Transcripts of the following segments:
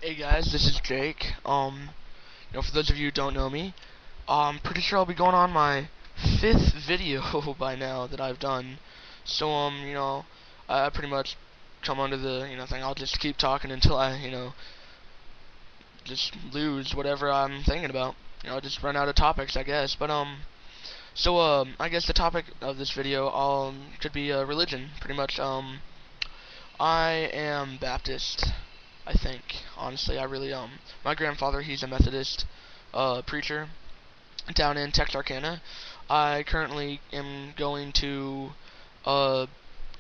Hey guys, this is Jake. For those of you who don't know me, I'm pretty sure I'll be going on my fifth video by now that I've done. So, I pretty much come under the, thing. I'll just keep talking until I, just lose whatever I'm thinking about. Just run out of topics, I guess. I guess the topic of this video, could be religion, pretty much. I am Baptist. I think. Honestly, I really my grandfather, he's a Methodist preacher down in Texarkana. I currently am going to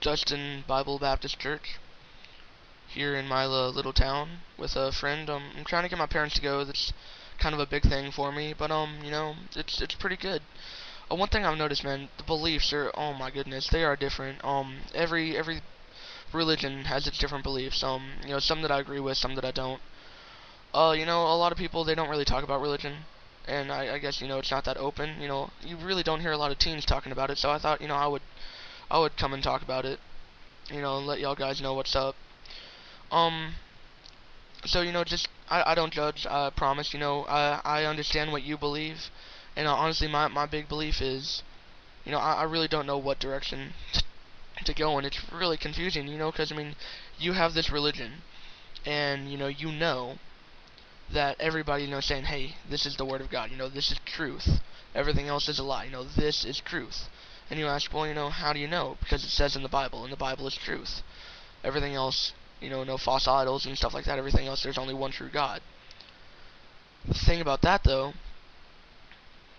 Justin Bible Baptist Church here in my little town with a friend. I'm trying to get my parents to go. That's kind of a big thing for me, but it's pretty good. One thing I've noticed, man, the beliefs are, oh my goodness, they are different. Every religion has its different beliefs. Some that I agree with, some that I don't. A lot of people, they don't really talk about religion, and I guess it's not that open. You really don't hear a lot of teens talking about it. So I thought I would come and talk about it. And let y'all guys know what's up. Um, just I don't judge. I promise. I understand what you believe, and honestly, my big belief is, I really don't know what direction to go, and it's really confusing. Because I mean, you have this religion, and you know that everybody saying, hey, this is the word of God, this is truth, everything else is a lie, this is truth. And you ask, well, how do you know? Because it says in the Bible, and the Bible is truth. Everything else, no false idols and stuff like that. Everything else, there's only one true God. The thing about that, though,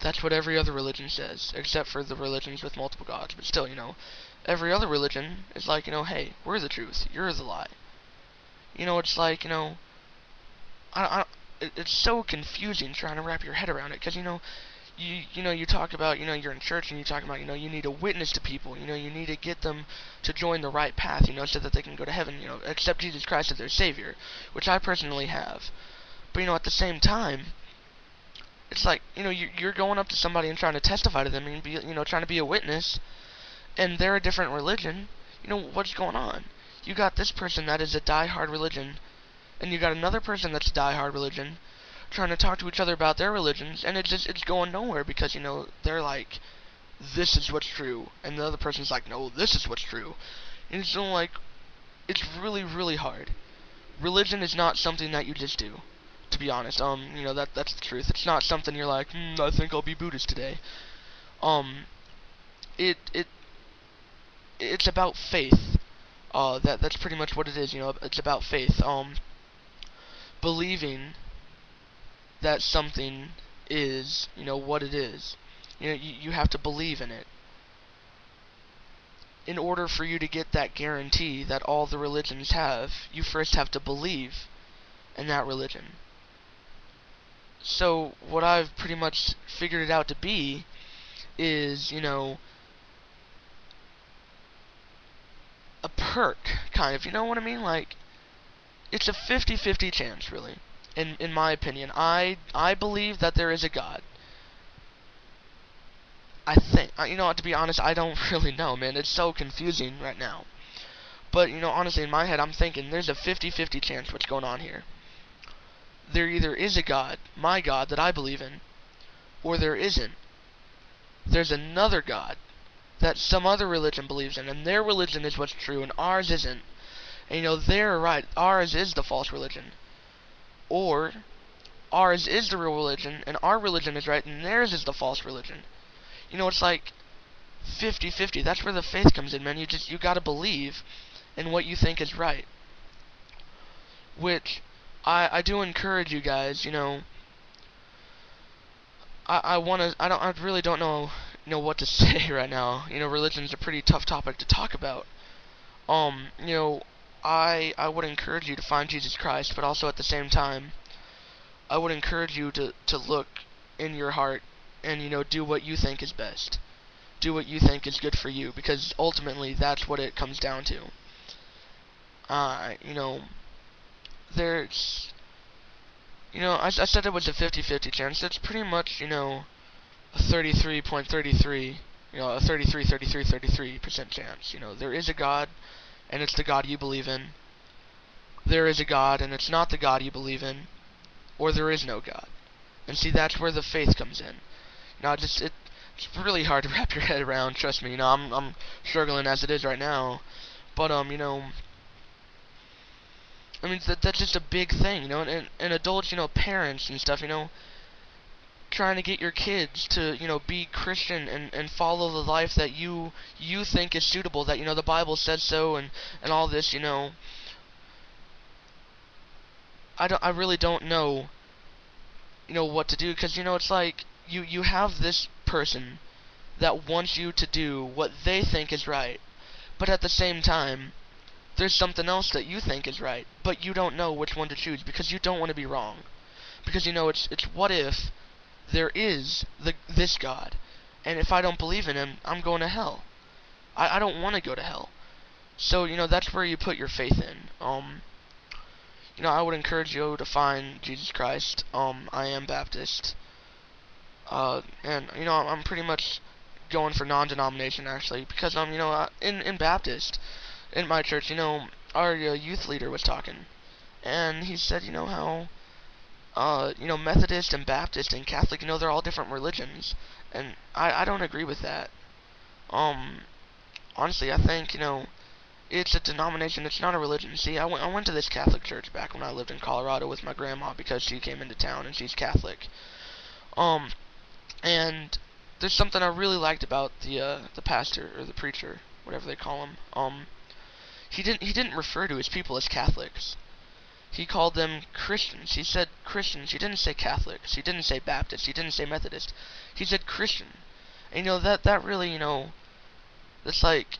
that's what every other religion says, except for the religions with multiple gods. But still, every other religion is like, hey, we're the truth, you're the lie. It's like, I it's so confusing trying to wrap your head around it, because you talk about, you're in church, and you talk about, you need to witness to people, you need to get them to join the right path, so that they can go to heaven, accept Jesus Christ as their Savior, which I personally have. But at the same time, it's like, you're going up to somebody and trying to testify to them, and be, trying to be a witness, and they're a different religion. What's going on? You got this person that is a die-hard religion, and you got another person that's a die-hard religion, trying to talk to each other about their religions, and it's going nowhere, because they're like, this is what's true, and the other person's like, no, this is what's true. And it's like, it's really, really hard. Religion is not something that you just do, to be honest. That's the truth. It's not something you're like, I think I'll be Buddhist today. um it it it's about faith. That's pretty much what it is. It's about faith. Believing that something is, what it is. You have to believe in it. In order for you to get that guarantee that all the religions have, you first have to believe in that religion. So, what I've pretty much figured it out to be is, a perk, kind of. You know what I mean? Like, it's a 50-50 chance, really. In my opinion. I believe that there is a God. I think, to be honest, I don't really know, man. It's so confusing right now. But, honestly, in my head, I'm thinking there's a 50-50 chance what's going on here. There either is a God, my God, that I believe in, or there isn't. There's another God that some other religion believes in, and their religion is what's true, and ours isn't. And, they're right. Ours is the false religion. Or, ours is the real religion, and our religion is right, and theirs is the false religion. It's like 50-50. That's where the faith comes in, man. You gotta believe in what you think is right. Which, I do encourage you guys, I really don't know, what to say right now. Religion's a pretty tough topic to talk about. I would encourage you to find Jesus Christ, but also at the same time, I would encourage you to look in your heart and, do what you think is best. Do what you think is good for you, because ultimately that's what it comes down to. Uh, you know, there's, I said it was a 50-50 chance. That's pretty much, a 33.33, a 33% chance. There is a God, and it's the God you believe in. there is a God and it's not the God you believe in, or there is no God. And see, that's where the faith comes in. Now, it's really hard to wrap your head around. Trust me. I'm struggling as it is right now. But I mean, that's just a big thing, and adults, parents and stuff, trying to get your kids to, be Christian and follow the life that you think is suitable, that, the Bible says so, and all this, I really don't know, what to do, because, it's like, you have this person that wants you to do what they think is right, but at the same time, there's something else that you think is right, but you don't know which one to choose, because you don't want to be wrong. Because, it's what if there is this God, and if I don't believe in him, I'm going to hell. I don't want to go to hell. So, that's where you put your faith in. I would encourage you to find Jesus Christ. I am Baptist. And, I'm pretty much going for non-denomination, actually, because, in Baptist, in my church, our youth leader was talking, and he said, how, Methodist and Baptist and Catholic, they're all different religions, and I don't agree with that. Honestly, I think, it's a denomination, it's not a religion. See, I went to this Catholic church back when I lived in Colorado with my grandma because she came into town and she's Catholic. And there's something I really liked about the pastor, or the preacher, whatever they call him. He didn't refer to his people as Catholics. He called them Christians. He said Christians. He didn't say Catholics. He didn't say Baptist. He didn't say Methodist. He said Christian. And that really, that's like,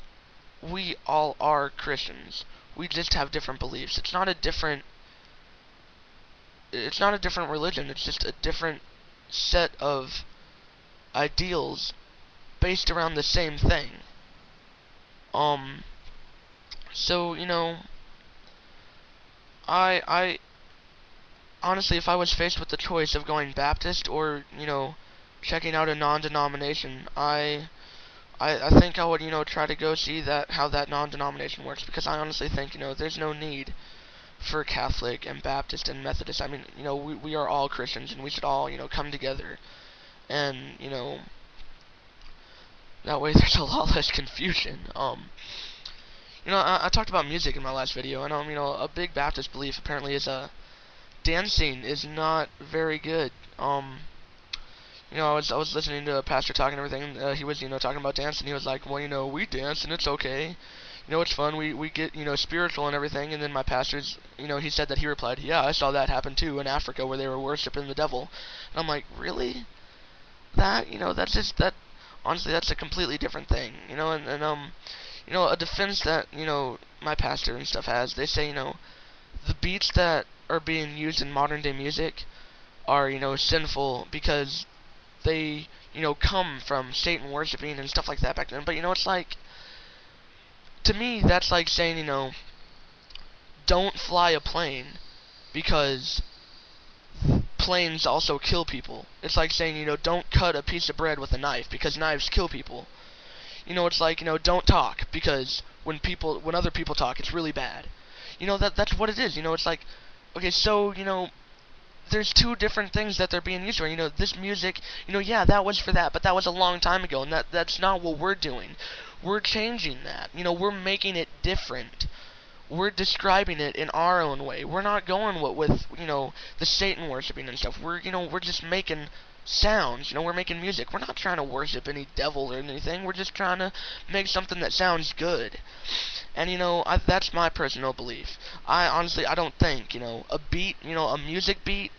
we all are Christians. We just have different beliefs. It's not a different religion. It's just a different set of ideals based around the same thing. So, I honestly, if I was faced with the choice of going Baptist or, checking out a non-denomination, I think I would, try to go see how that non-denomination works, because I honestly think, there's no need for Catholic and Baptist and Methodist. I mean, we are all Christians, and we should all, come together, and, that way there's a lot less confusion. I talked about music in my last video, and, a big Baptist belief apparently is, dancing is not very good. I was listening to a pastor talking and everything. He was, talking about dancing. He was like, well, we dance and it's okay. It's fun. We get, spiritual and everything. And then my pastor's, he said that he replied, yeah, I saw that happen too in Africa where they were worshiping the devil. And I'm like, really? That, that's just, honestly, that's a completely different thing. A defense that, my pastor and stuff has, they say, the beats that are being used in modern day music are, sinful because they, come from Satan worshiping and stuff like that back then. But, it's like, to me, that's like saying, don't fly a plane because planes also kill people. It's like saying, don't cut a piece of bread with a knife because knives kill people. It's like, don't talk because when other people talk, it's really bad. That's what it is. It's like, okay, so, there's two different things that they're being used for. This music, yeah, that was for that, but that was a long time ago, and that's not what we're doing. We're changing that. We're making it different. We're describing it in our own way. We're not going with the Satan worshiping and stuff. We're just making sounds. We're making music. We're not trying to worship any devil or anything. We're just trying to make something that sounds good. And, that's my personal belief. I don't think, a beat, a music beat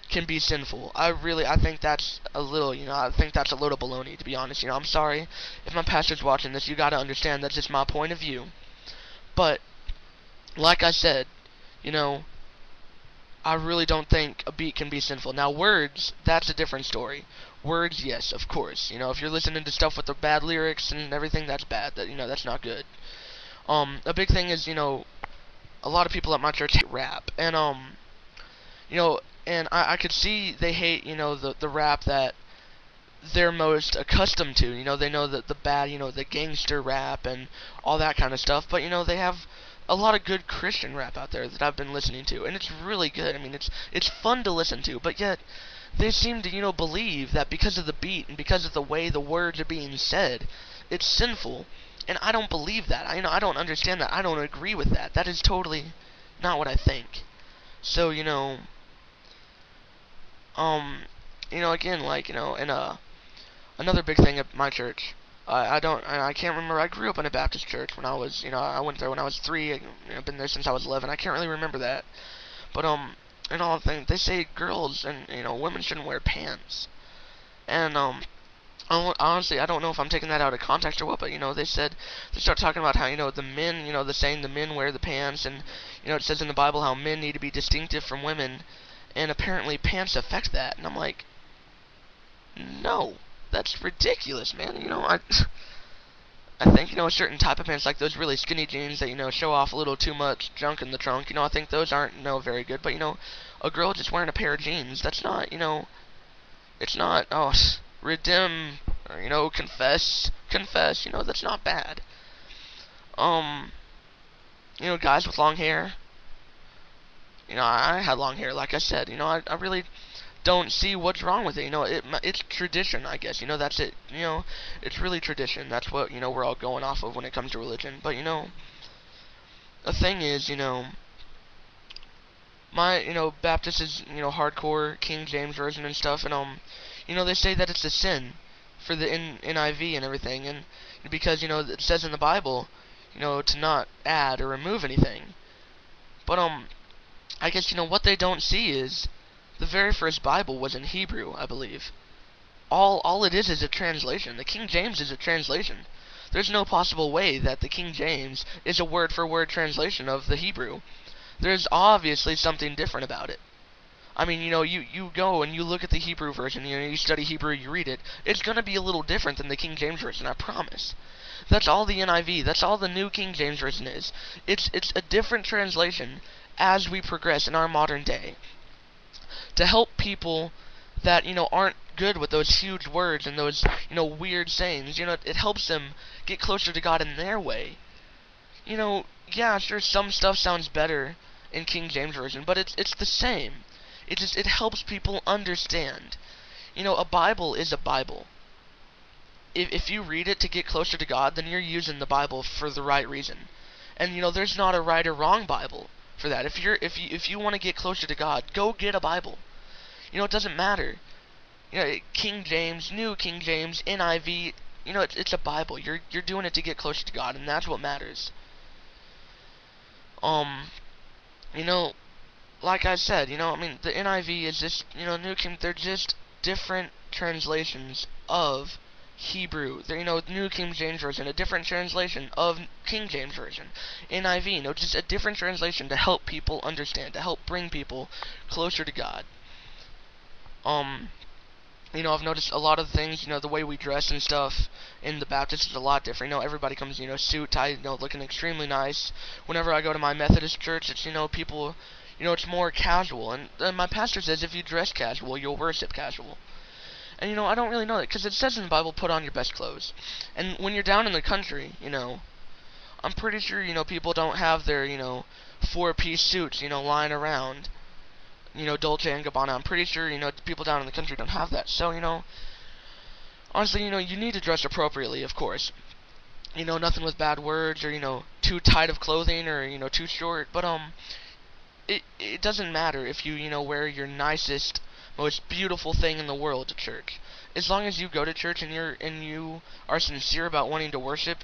can be sinful. I think that's a little, I think that's a little baloney, to be honest. I'm sorry if my pastor's watching this. You gotta understand that's just my point of view. But, like I said, I really don't think a beat can be sinful. Now, words, that's a different story. Words, yes, of course. If you're listening to stuff with the bad lyrics and everything, that's bad. That's not good. A big thing is, a lot of people at my church hate rap. And, and I could see they hate, the rap that they're most accustomed to. They know the bad, the gangster rap and all that kind of stuff. But, they have a lot of good Christian rap out there that I've been listening to, and it's really good. I mean, it's fun to listen to, but yet they seem to, believe that because of the beat and because of the way the words are being said, it's sinful. And I don't believe that. I don't understand that. I don't agree with that. That is totally not what I think. So, again, like, and another big thing at my church. I can't remember. I grew up in a Baptist church when I was, I went there when I was 3. I've been there since I was 11. I can't really remember that. But, and all the things, they say girls and, women shouldn't wear pants. And, honestly, I don't know if I'm taking that out of context or what, but, they start talking about how, the men, the saying the men wear the pants, and, it says in the Bible how men need to be distinctive from women, and apparently pants affect that. And I'm like, no, that's ridiculous, man. I think, a certain type of pants, like those really skinny jeans that, show off a little too much junk in the trunk, I think those aren't, very good. But, a girl just wearing a pair of jeans, that's not, it's not, redeem, or, confess, that's not bad. Guys with long hair, I had long hair, like I said, I really don't see what's wrong with it. It's tradition, I guess. That's it. It's really tradition. That's what, we're all going off of when it comes to religion. But, the thing is, my, Baptist is, hardcore King James Version and stuff, and, they say that it's a sin for the NIV and everything, and because, it says in the Bible, to not add or remove anything. But, I guess, what they don't see is the very first Bible was in Hebrew, I believe. All it is a translation. The King James is a translation. There's no possible way that the King James is a word-for-word translation of the Hebrew. There's obviously something different about it. I mean, you go and you look at the Hebrew version, you study Hebrew, you read it. It's going to be a little different than the King James Version, I promise. That's all the NIV, that's all the New King James Version is. It's a different translation as we progress in our modern day, to help people that, aren't good with those huge words and those, weird sayings. It helps them get closer to God in their way. Yeah, sure, some stuff sounds better in King James Version, but it's the same. It helps people understand. A Bible is a Bible. If you read it to get closer to God, then you're using the Bible for the right reason. And, there's not a right or wrong Bible for that. If you want to get closer to God, go get a Bible. It doesn't matter. King James, New King James, NIV, it's a Bible. You're doing it to get closer to God, and that's what matters. Like I said, I mean, the NIV is just, New King, they're just different translations of Hebrew. They're, New King James Version, a different translation of King James Version. NIV, just a different translation to help people understand, to help bring people closer to God. I've noticed a lot of things, the way we dress and stuff in the Baptist is a lot different. Everybody comes, suit, tie, looking extremely nice. Whenever I go to my Methodist church, it's, people, it's more casual. And my pastor says if you dress casual, you'll worship casual. And, I don't really know that, because it says in the Bible, put on your best clothes. And when you're down in the country, I'm pretty sure, people don't have their, 4-piece suits, lying around. Dolce & Gabbana. I'm pretty sure, people down in the country don't have that. So, honestly, you need to dress appropriately, of course. Nothing with bad words or, too tight of clothing or, too short. But, it doesn't matter if you, wear your nicest, most beautiful thing in the world to church. As long as you go to church and you are sincere about wanting to worship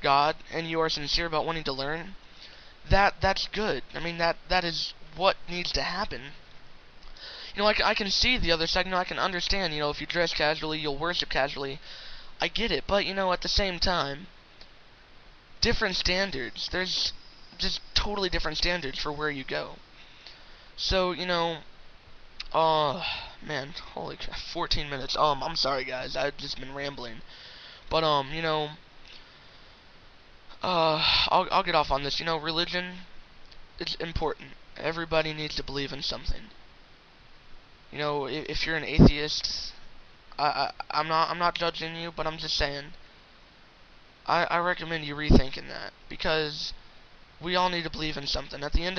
God and you are sincere about wanting to learn, that's good. I mean, that is what needs to happen. I can see the other side. I can understand, if you dress casually, you'll worship casually. I get it, but, at the same time, different standards. There's just totally different standards for where you go. So, oh, man, holy crap, 14 minutes. I'm sorry, guys, I've just been rambling. But, I'll get off on this. Religion, it's important. Everybody needs to believe in something. If you're an atheist, I'm not judging you, but I'm just saying, I recommend you rethinking that, because we all need to believe in something. At the end of